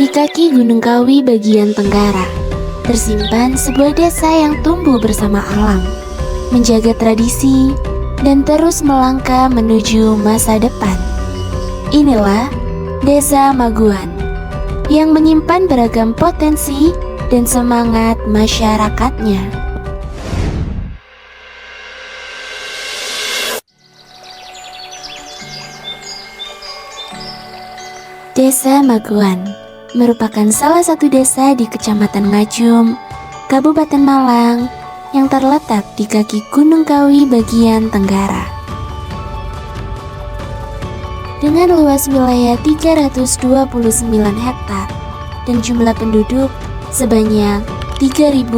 Di kaki Gunung Kawi bagian tenggara, tersimpan sebuah desa yang tumbuh bersama alam, menjaga tradisi, dan terus melangkah menuju masa depan. Inilah Desa Maguan, yang menyimpan beragam potensi dan semangat masyarakatnya. Desa Maguan merupakan salah satu desa di Kecamatan Ngajum, Kabupaten Malang, yang terletak di kaki Gunung Kawi bagian tenggara. Dengan luas wilayah 329 hektar dan jumlah penduduk sebanyak 3.053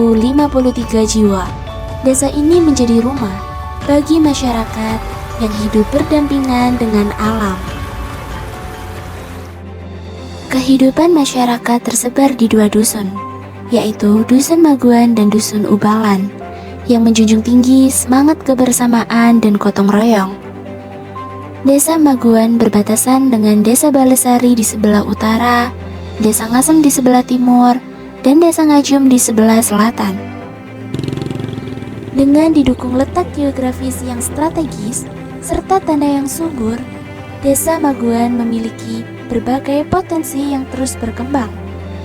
jiwa, desa ini menjadi rumah bagi masyarakat yang hidup berdampingan dengan alam. Kehidupan masyarakat tersebar di dua dusun, yaitu Dusun Maguan dan Dusun Ubalan, yang menjunjung tinggi semangat kebersamaan dan gotong royong. Desa Maguan berbatasan dengan Desa Balesari di sebelah utara, Desa Ngasem di sebelah timur, dan Desa Ngajum di sebelah selatan. Dengan didukung letak geografis yang strategis serta tanah yang subur, Desa Maguan memiliki berbagai potensi yang terus berkembang,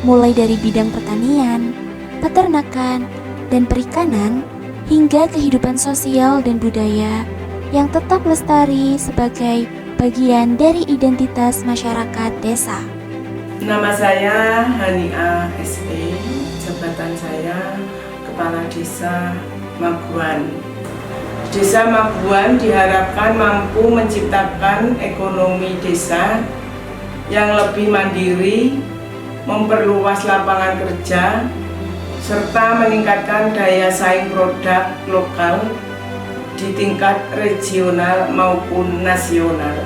mulai dari bidang pertanian, peternakan, dan perikanan, hingga kehidupan sosial dan budaya yang tetap lestari sebagai bagian dari identitas masyarakat desa. Nama saya Hania SE, jabatan saya Kepala Desa Maguan. Desa Maguan diharapkan mampu menciptakan ekonomi desa yang lebih mandiri, memperluas lapangan kerja, serta meningkatkan daya saing produk lokal di tingkat regional maupun nasional.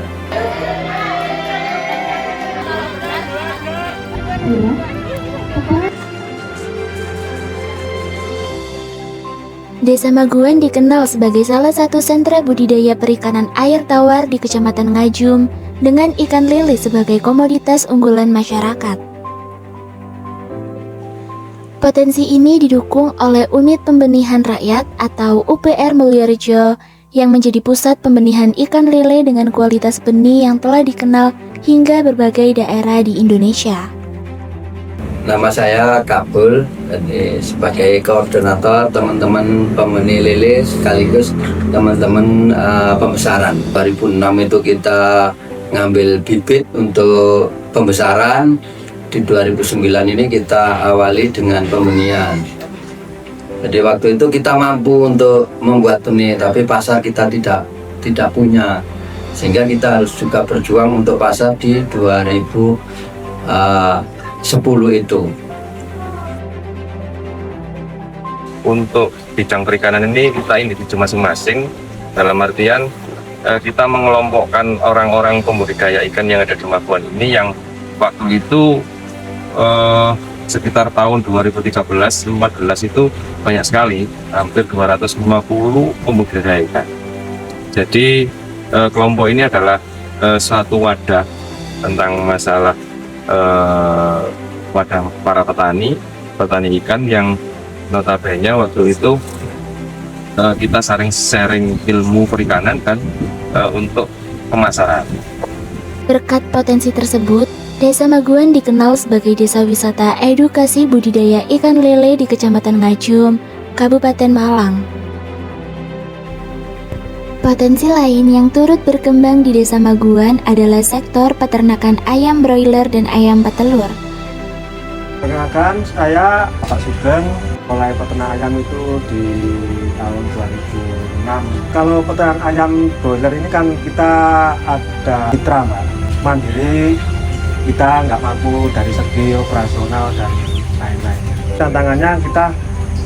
Desa Maguan dikenal sebagai salah satu sentra budidaya perikanan air tawar di Kecamatan Ngajum dengan ikan lele sebagai komoditas unggulan masyarakat. Potensi ini didukung oleh Unit Pembenihan Rakyat atau UPR Mulyorejo yang menjadi pusat pembenihan ikan lele dengan kualitas benih yang telah dikenal hingga berbagai daerah di Indonesia. Nama saya Kabul, sebagai koordinator teman-teman pembenih lele sekaligus teman-teman pembesaran. 2006 itu kita ngambil bibit untuk pembesaran. Di 2009 ini kita awali dengan pembenihan. Jadi waktu itu kita mampu untuk membuat benih, tapi pasar kita tidak punya, sehingga kita harus juga berjuang untuk pasar di 2010 itu. Untuk bidang perikanan ini kita individu masing-masing, dalam artian kita mengelompokkan orang-orang pembudidaya ikan yang ada di Maguan ini yang waktu itu sekitar tahun 2013-14 itu banyak sekali, hampir 250 pembudidaya ikan. Jadi kelompok ini adalah suatu wadah tentang masalah wadah para petani ikan yang notabene waktu itu kita sharing ilmu perikanan kan untuk pemasaran. Berkat potensi tersebut, Desa Maguan dikenal sebagai desa wisata edukasi budidaya ikan lele di Kecamatan Ngajum, Kabupaten Malang. Potensi lain yang turut berkembang di Desa Maguan adalah sektor peternakan ayam broiler dan ayam petelur. Perkenalkan, saya Pak Sugeng, mulai peternak ayam itu di tahun 2006. Kalau peternak ayam broiler ini kan kita ada mitra, Mbak, mandiri, kita nggak mampu dari segi operasional dan lain-lain. Tantangannya kita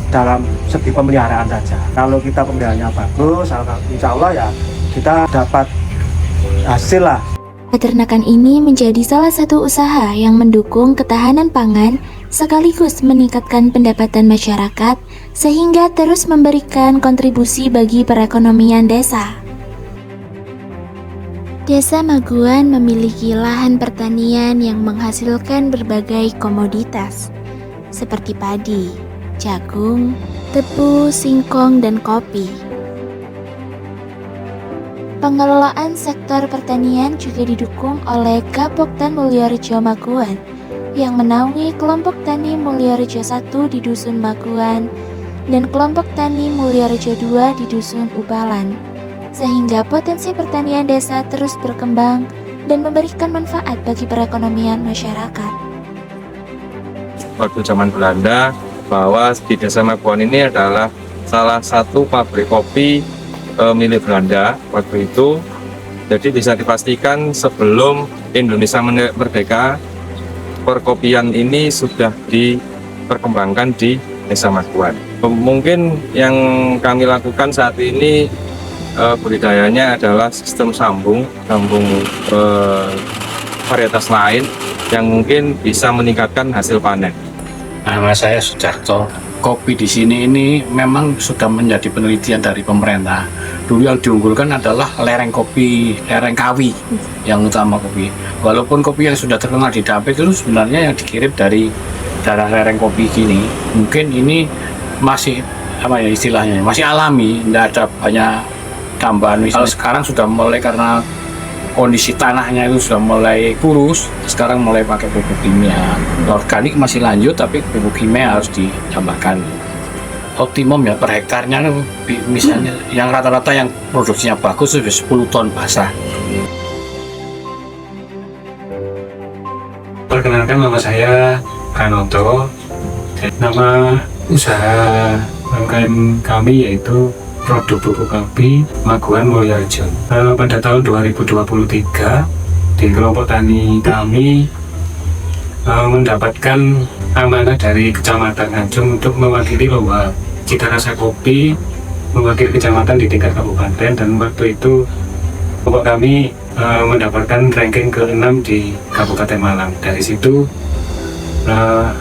dalam segi pemeliharaan saja. Kalau kita pemeliharaannya bagus, insya Allah ya kita dapat hasil lah. Peternakan ini menjadi salah satu usaha yang mendukung ketahanan pangan sekaligus meningkatkan pendapatan masyarakat sehingga terus memberikan kontribusi bagi perekonomian desa. Desa Maguan memiliki lahan pertanian yang menghasilkan berbagai komoditas seperti padi, jagung, tebu, singkong, dan kopi. Pengelolaan sektor pertanian juga didukung oleh Gapoktan Mulyorejo Maguan yang menaungi kelompok tani Mulyorejo 1 di Dusun Maguan dan kelompok tani Mulyorejo 2 di Dusun Ubalan, sehingga potensi pertanian desa terus berkembang dan memberikan manfaat bagi perekonomian masyarakat. Waktu zaman Belanda, bahwa di Desa Maguan ini adalah salah satu pabrik kopi milik Belanda waktu itu. Jadi bisa dipastikan sebelum Indonesia merdeka, perkopian ini sudah diperkembangkan di Desa Maguan. Mungkin yang kami lakukan saat ini budidayanya adalah sistem sambung varietas lain yang mungkin bisa meningkatkan hasil panen. Nama saya Sujarto. Kopi di sini ini memang sudah menjadi penelitian dari pemerintah. Dulu yang diunggulkan adalah lereng kopi, lereng kawi yang utama kopi. Walaupun kopi yang sudah terkenal di Dampit itu sebenarnya yang dikirim dari daerah lereng kopi gini. Mungkin ini masih apa ya istilahnya, masih alami, tidak ada banyak tambahan. Kalau sekarang sudah mulai karena kondisi tanahnya itu sudah mulai kurus, sekarang mulai pakai pupuk kimia. Organik masih lanjut, tapi pupuk kimia harus ditambahkan. Optimum ya per hektarnya, misalnya yang rata-rata yang produksinya bagus sudah 10 ton basah. Perkenalkan, nama saya Kanoto. Nama usaha UMKM kami yaitu Produk Bubuk Kopi Maguan Mulyorejo. Pada tahun 2023 di kelompok tani kami mendapatkan amanah dari Kecamatan Nganjung untuk mewakili lomba cita rasa kopi mewakili kecamatan di tingkat kabupaten, dan waktu itu kelompok kami mendapatkan ranking ke-6 di Kabupaten Malang. Dari situ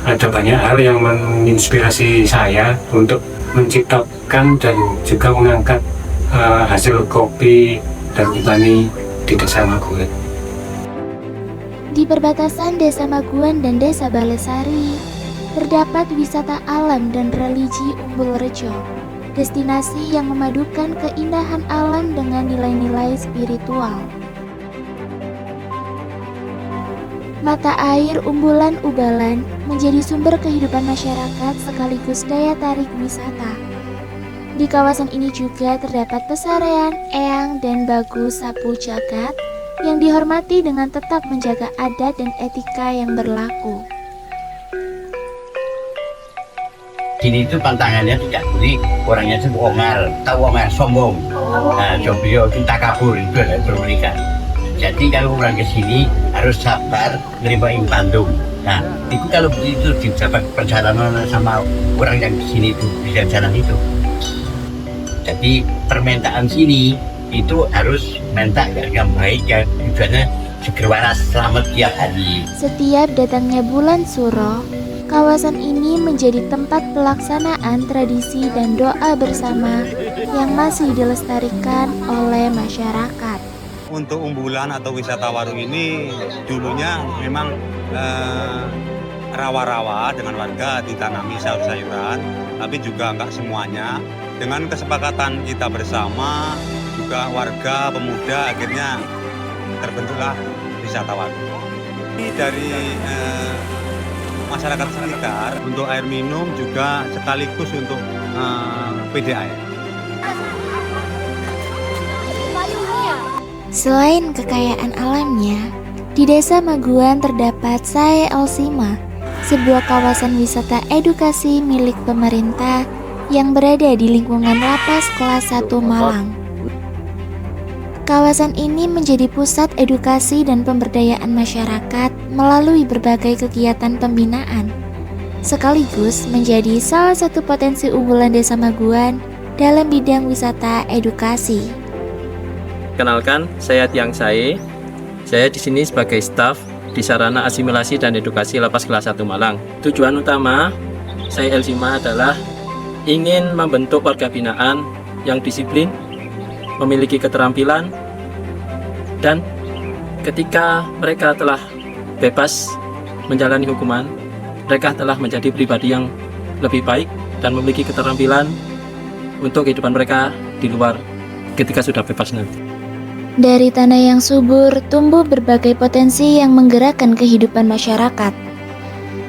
ada banyak hal yang menginspirasi saya untuk menciptakan dan juga mengangkat hasil kopi dan petani di Desa Maguan. Di perbatasan Desa Maguan dan Desa Balesari, terdapat wisata alam dan religi Umbul Rejo, destinasi yang memadukan keindahan alam dengan nilai-nilai spiritual. Mata air Umbulan Ubalan menjadi sumber kehidupan masyarakat sekaligus daya tarik wisata. Di kawasan ini juga terdapat pesarean Eyang dan Bagu Sapu Jagat yang dihormati dengan tetap menjaga adat dan etika yang berlaku. Sini itu pantangannya tidak unik, orangnya itu ongar, tahu ongar, sombong. Nah, beliau itu takabur, itu adalah bermerikan. Jadi kalau orang ke sini harus sabar menerima impandum. Nah, itu kalau begitu didapat perjalanan sama orang yang ke sini itu bisa jalan itu. Jadi permintaan sini itu harus minta yang baik, yang tujuannya seger waras, selamat tiap hari. Setiap datangnya bulan Suro, kawasan ini menjadi tempat pelaksanaan tradisi dan doa bersama yang masih dilestarikan oleh masyarakat. Untuk Umbulan atau wisata warung ini dulunya memang rawa-rawa dengan warga ditanami sayur-sayuran, tapi juga enggak semuanya. Dengan kesepakatan kita bersama, juga warga, pemuda, akhirnya terbentuklah wisata warung. Ini dari masyarakat sekitar untuk air minum juga sekaligus untuk PDAM. Selain kekayaan alamnya, di Desa Maguan terdapat Sae Elsima, sebuah kawasan wisata edukasi milik pemerintah yang berada di lingkungan Lapas Kelas 1 Malang. Kawasan ini menjadi pusat edukasi dan pemberdayaan masyarakat melalui berbagai kegiatan pembinaan, sekaligus menjadi salah satu potensi unggulan Desa Maguan dalam bidang wisata edukasi. Kenalkan, saya Tiang Sae. Saya di sini sebagai staf di Sarana Asimilasi dan Edukasi Lapas Kelas 1 Malang. Tujuan utama Sae Elsima adalah ingin membentuk warga binaan yang disiplin, memiliki keterampilan, dan ketika mereka telah bebas menjalani hukuman, mereka telah menjadi pribadi yang lebih baik dan memiliki keterampilan untuk kehidupan mereka di luar ketika sudah bebas nanti. Dari tanah yang subur tumbuh berbagai potensi yang menggerakkan kehidupan masyarakat.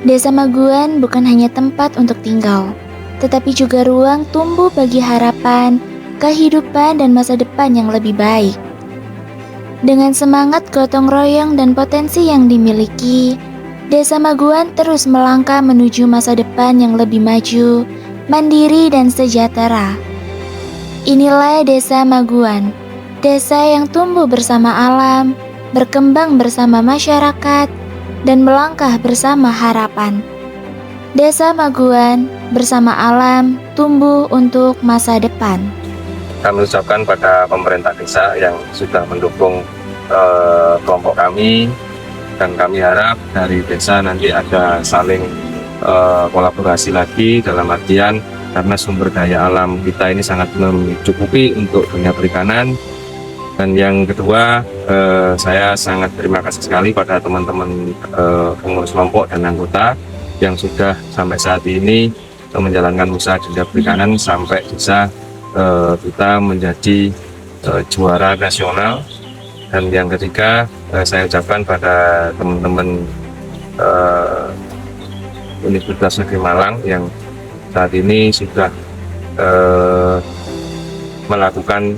Desa Maguan bukan hanya tempat untuk tinggal, tetapi juga ruang tumbuh bagi harapan, kehidupan, dan masa depan yang lebih baik. Dengan semangat gotong royong dan potensi yang dimiliki, Desa Maguan terus melangkah menuju masa depan yang lebih maju, mandiri, dan sejahtera. Inilah Desa Maguan, desa yang tumbuh bersama alam, berkembang bersama masyarakat, dan melangkah bersama harapan. Desa Maguan bersama alam tumbuh untuk masa depan. Kami ucapkan pada pemerintah desa yang sudah mendukung kelompok kami, dan kami harap dari desa nanti ada saling kolaborasi lagi, dalam artian karena sumber daya alam kita ini sangat mencukupi untuk dunia perikanan. Dan yang kedua, saya sangat terima kasih sekali pada teman-teman pengurus kelompok dan anggota yang sudah sampai saat ini menjalankan usaha dunia perikanan sampai bisa kita menjadi juara nasional. Dan yang ketiga, saya ucapkan pada teman-teman Universitas Negeri Malang yang saat ini sudah melakukan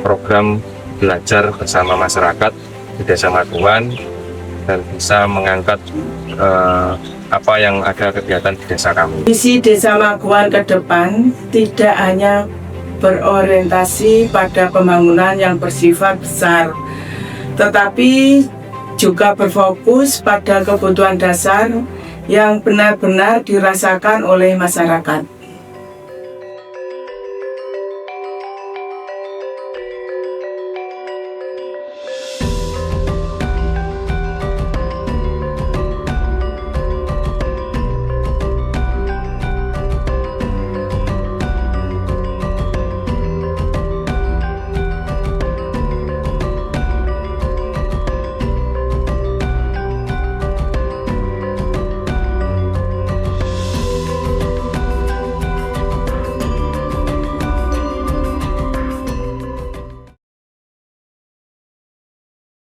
program belajar bersama masyarakat di Desa Maguan dan bisa mengangkat apa yang ada kegiatan di desa kami. Visi Desa Maguan ke depan tidak hanya berorientasi pada pembangunan yang bersifat besar, tetapi juga berfokus pada kebutuhan dasar yang benar-benar dirasakan oleh masyarakat.